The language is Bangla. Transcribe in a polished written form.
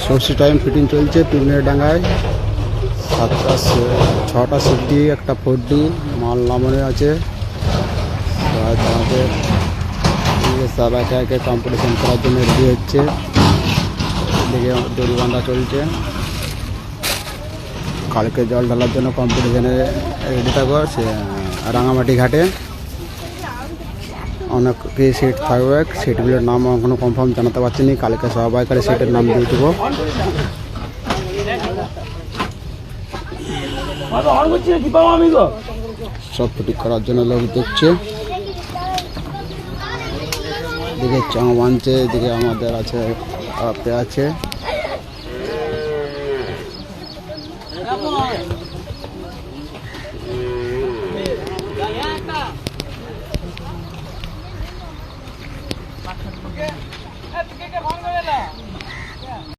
সর্ষে টাইম ফিটিং চলছে পিনের ডাঙ্গায়। 6টা সিফটি, একটা 4D মাল নামানো আছে। আমাদের সব একে একে কম্পিটিশন করার জন্য রেডি হচ্ছে। এদিকে দড়ি বাঁধা চলছে। কালকে জল ঢালার জন্য কম্পিটিশনে রেডি থাকো। সে রাঙামাটি ঘাটে অনেক সিট থাকবে। সিটগুলোর নাম এখনো কনফার্ম জানাতে পারছি না। কালকে সবাইকার সিটের নাম দিয়ে দেবো। সব ফিটিং করার জন্য লোক দেখছে। এদিকে চাং বানছে, এদিকে আমাদের আছে আপে আছে।